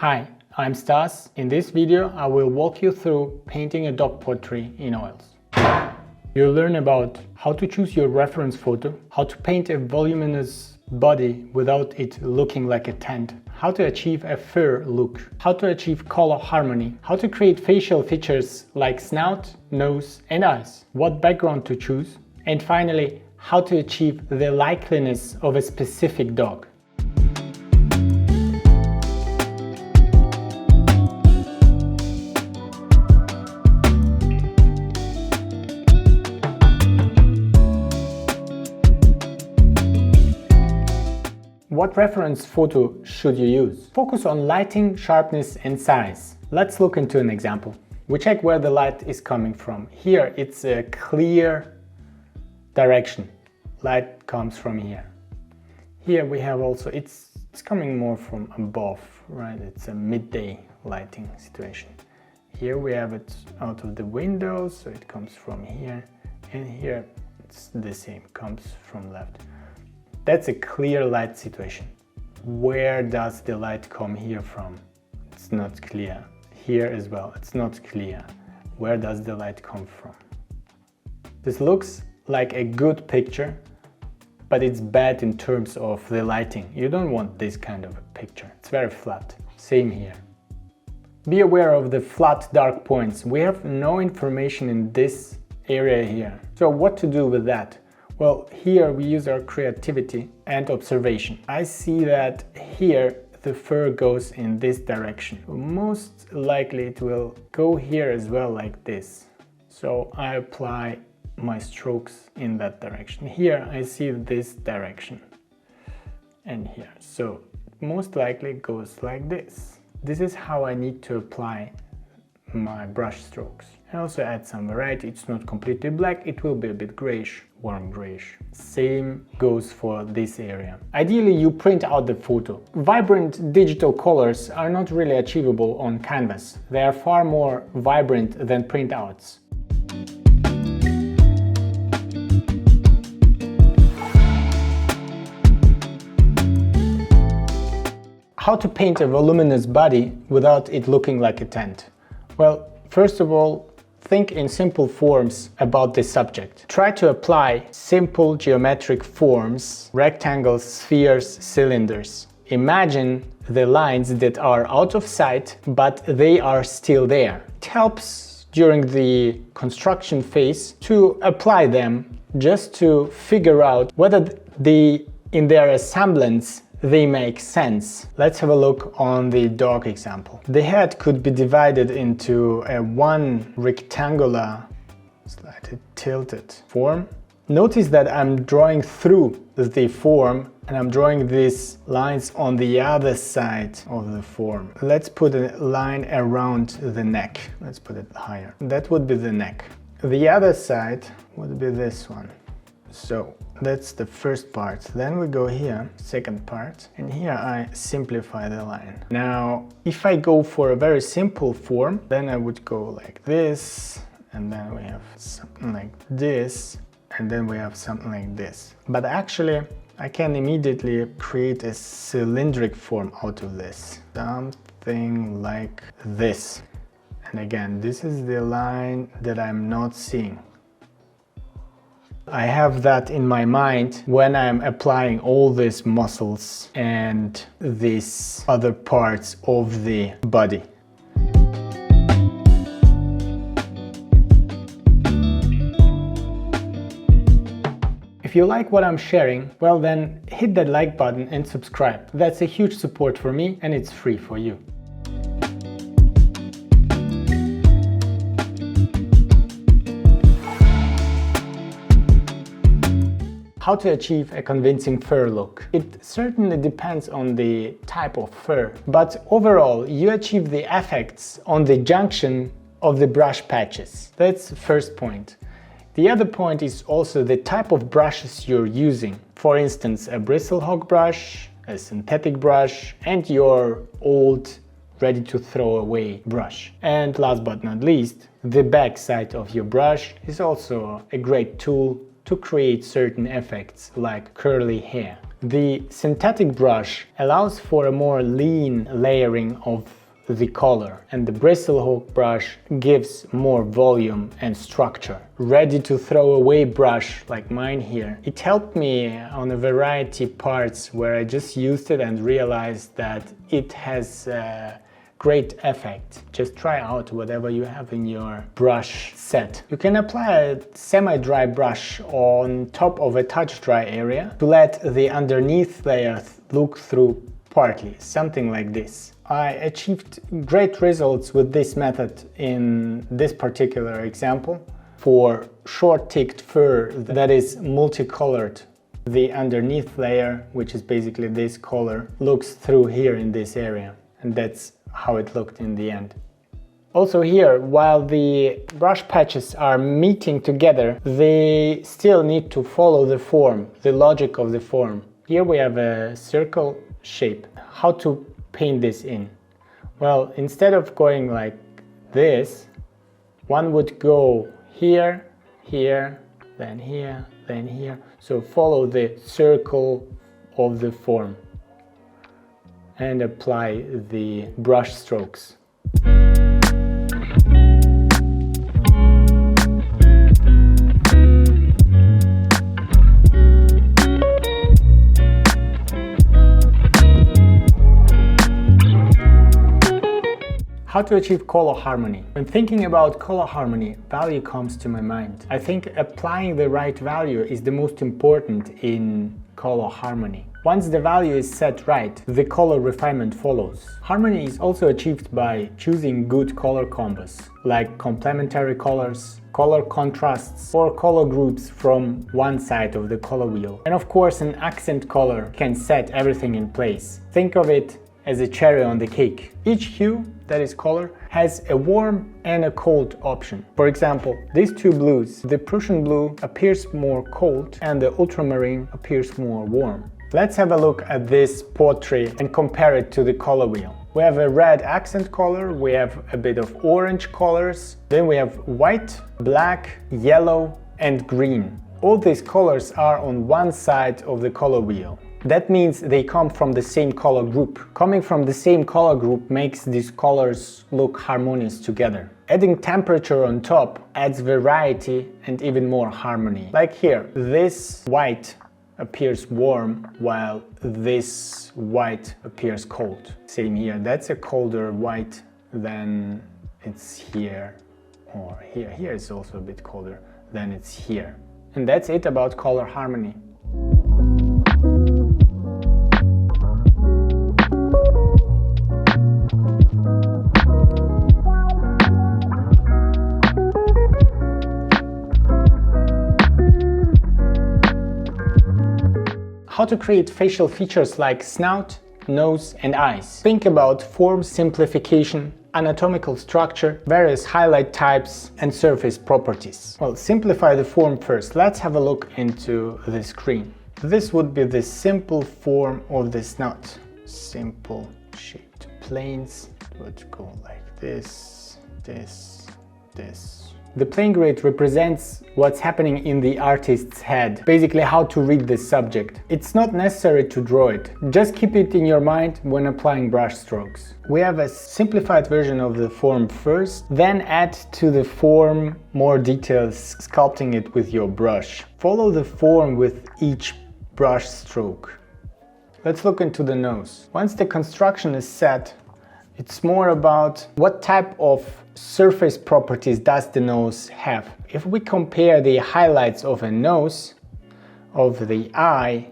Hi, I'm Stas. In this video, I will walk you through painting a dog portrait in oils. You'll learn about how to choose your reference photo, how to paint a voluminous body without it looking like a tent, how to achieve a fur look, how to achieve color harmony, how to create facial features like snout, nose and eyes, what background to choose, and finally, how to achieve the likeliness of a specific dog. What reference photo should you use? Focus on lighting, sharpness and size. Let's look into an example. We check where the light is coming from. Here it's a clear direction. Light comes from here. Here we have also, it's coming more from above, right? It's a midday lighting situation. Here we have it out of the window, so it comes from here. And here it's the same, comes from left. That's a clear light situation. Where does the light come here from? It's not clear. Here as well, it's not clear. Where does the light come from? This looks like a good picture, but it's bad in terms of the lighting. You don't want this kind of a picture. It's very flat. Same here. Be aware of the flat dark points. We have no information in this area here. So what to do with that? Well, here we use our creativity and observation. I see that here the fur goes in this direction. Most likely it will go here as well, like this. So I apply my strokes in that direction. Here I see this direction and here. So most likely it goes like this. This is how I need to apply my brush strokes. I also add some variety. It's not completely black, it will be a bit grayish, warm grayish. Same goes for this area. Ideally you print out the photo. Vibrant digital colors are not really achievable on canvas. They are far more vibrant than printouts. How to paint a voluminous body without it looking like a tent? Well, first of all, think in simple forms about the subject. Try to apply simple geometric forms, rectangles, spheres, cylinders. Imagine the lines that are out of sight, but they are still there. It helps during the construction phase to apply them just to figure out whether in their assemblance they make sense. Let's have a look on the dog example. The head could be divided into a one rectangular, slightly tilted form. Notice that I'm drawing through the form and I'm drawing these lines on the other side of the form. Let's put a line around the neck. Let's put it higher. That would be the neck. The other side would be this one. So that's the first part. Then we go here, second part, and here I simplify the line. Now, if I go for a very simple form, then I would go like this, and then we have something like this, and then we have something like this. But actually, I can immediately create a cylindric form out of this. Something like this. And again, this is the line that I'm not seeing. I have that in my mind when I'm applying all these muscles and these other parts of the body. If you like what I'm sharing, well then hit that like button and subscribe. That's a huge support for me and it's free for you. How to achieve a convincing fur look? It certainly depends on the type of fur, but overall you achieve the effects on the junction of the brush patches. That's the first point. The other point is also the type of brushes you're using. For instance, a bristlehog brush, a synthetic brush, and your old ready to throw away brush. And last but not least, the back side of your brush is also a great tool to create certain effects like curly hair. The synthetic brush allows for a more lean layering of the color, and the bristle hook brush gives more volume and structure. Ready to throw away brush like mine here. It helped me on a variety parts where I just used it and realized that it has great effect. Just try out whatever you have in your brush set. You can apply a semi-dry brush on top of a touch dry area to let the underneath layer look through partly, something like this. I achieved great results with this method in this particular example. For short-ticked fur that is multicolored, the underneath layer, which is basically this color, looks through here in this area, and that's how it looked in the end. Also here, while the brush patches are meeting together, they still need to follow the form, the logic of the form. Here we have a circle shape. How to paint this in? Well, instead of going like this, one would go here, here, then here, then here. So follow the circle of the form and apply the brush strokes. How to achieve color harmony? When thinking about color harmony, value comes to my mind. I think applying the right value is the most important in color harmony. Once the value is set right, the color refinement follows. Harmony is also achieved by choosing good color combos, like complementary colors, color contrasts, or color groups from one side of the color wheel. And of course, an accent color can set everything in place. Think of it as a cherry on the cake. Each hue, that is color, has a warm and a cold option. For example, these two blues, the Prussian blue appears more cold and the ultramarine appears more warm. Let's have a look at this portrait and compare it to the color wheel. We have a red accent color, we have a bit of orange colors, then we have white, black, yellow and green. All these colors are on one side of the color wheel. That means they come from the same color group. Coming from the same color group makes these colors look harmonious together. Adding temperature on top adds variety and even more harmony. Like here, this white appears warm while this white appears cold. Same here, that's a colder white than it's here or here. Here is also a bit colder than it's here. And that's it about color harmony. How to create facial features like snout, nose and eyes. Think about form simplification, anatomical structure, various highlight types and surface properties. Well, simplify the form first. Let's have a look into the screen. This would be the simple form of the snout. Simple shaped planes would go like this, this, this. The plane grid represents what's happening in the artist's head, basically how to read the subject. It's not necessary to draw it, just keep it in your mind when applying brush strokes. We have a simplified version of the form first, then add to the form more details, sculpting it with your brush. Follow the form with each brush stroke. Let's look into the nose. Once the construction is set, it's more about what type of surface properties does the nose have. If we compare the highlights of a nose, of the eye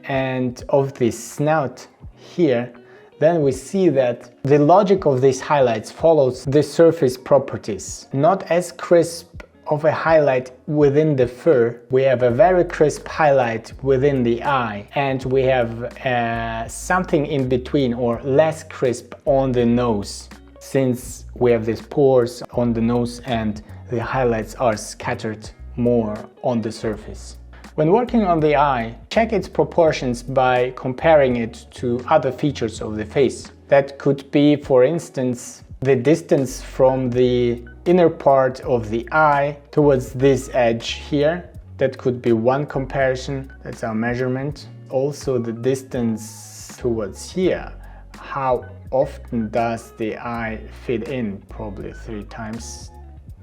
and of the snout here, then we see that the logic of these highlights follows the surface properties. Not as crisp of a highlight within the fur, we have a very crisp highlight within the eye, and we have something in between or less crisp on the nose, since we have these pores on the nose and the highlights are scattered more on the surface. When working on the eye, check its proportions by comparing it to other features of the face. That could be, for instance, the distance from the inner part of the eye towards this edge here. That could be one comparison, that's our measurement. also the distance towards here. How often does the eye fit in? Probably 3 times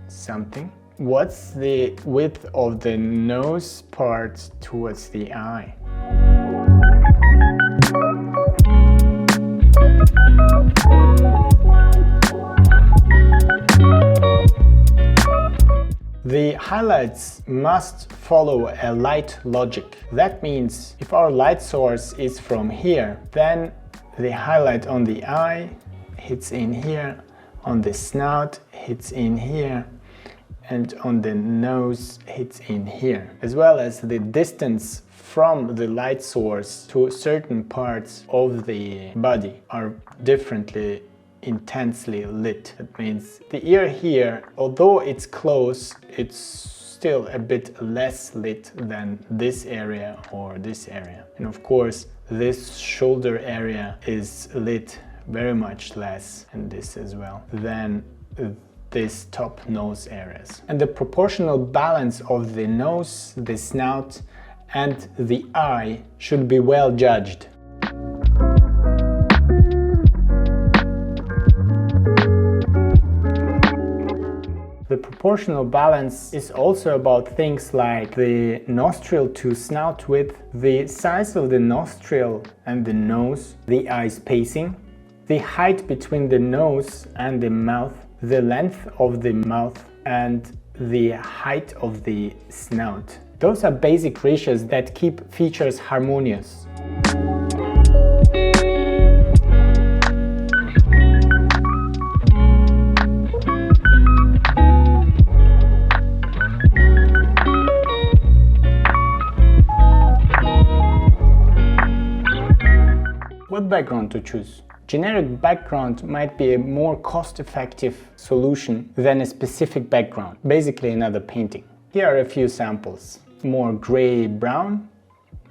something. What's the width of the nose part towards the eye? The highlights must follow a light logic. That means if our light source is from here, then the highlight on the eye hits in here, on the snout hits in here, and on the nose hits in here, as well as the distance from the light source to certain parts of the body are differently intensely lit. That means the ear here, although it's close, it's still a bit less lit than this area or this area. And of course, this shoulder area is lit very much less, and this as well, than these top nose areas. And the proportional balance of the nose, the snout, and the eye should be well judged. The proportional balance is also about things like the nostril to snout width, the size of the nostril and the nose, the eye spacing, the height between the nose and the mouth, the length of the mouth, and the height of the snout. Those are basic ratios that keep features harmonious. What background to choose? Generic background might be a more cost-effective solution than a specific background, basically another painting. Here are a few samples. More gray-brown,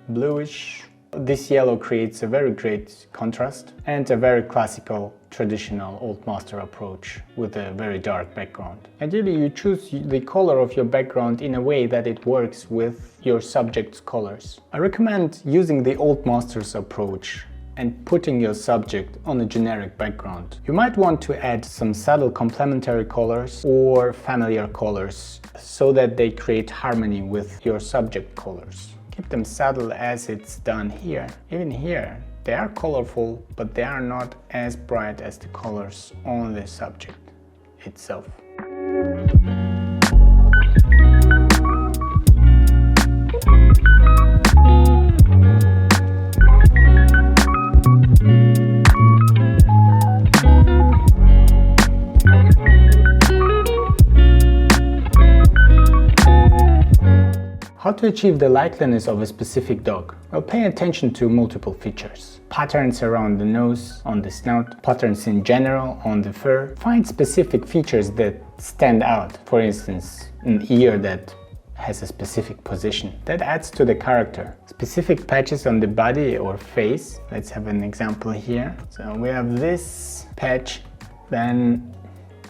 bluish. This yellow creates a very great contrast and a very classical, traditional old master approach with a very dark background. Ideally, you choose the color of your background in a way that it works with your subject's colors. I recommend using the old master's approach and putting your subject on a generic background. You might want to add some subtle complementary colors or familiar colors so that they create harmony with your subject colors. Keep them subtle as it's done here. Even here, they are colorful, but they are not as bright as the colors on the subject itself. How to achieve the likeliness of a specific dog? Well, pay attention to multiple features. Patterns around the nose, on the snout, patterns in general on the fur. Find specific features that stand out. For instance, an ear that has a specific position. That adds to the character. Specific patches on the body or face. Let's have an example here. So we have this patch, then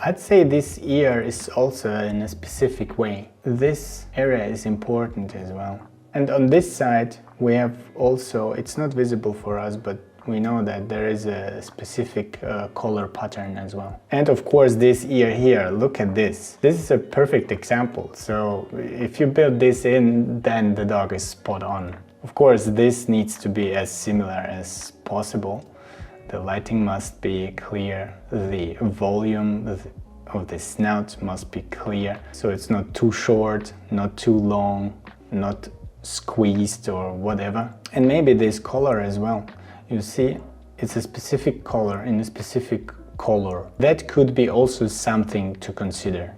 I'd say this ear is also in a specific way. This area is important as well. And on this side we have also, it's not visible for us, but we know that there is a specific color pattern as well. And of course this ear here, look at this. This is a perfect example. So if you build this in, then the dog is spot on. Of course this needs to be as similar as possible. The lighting must be clear, the volume of the snout must be clear, so it's not too short, not too long, not squeezed or whatever. And maybe this color as well. You see, it's a specific color in a specific color. That could be also something to consider.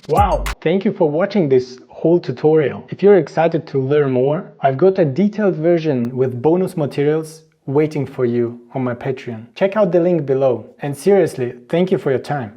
Wow, thank you for watching this whole tutorial. If you're excited to learn more, I've got a detailed version with bonus materials waiting for you on my Patreon. Check out the link below. And seriously, thank you for your time.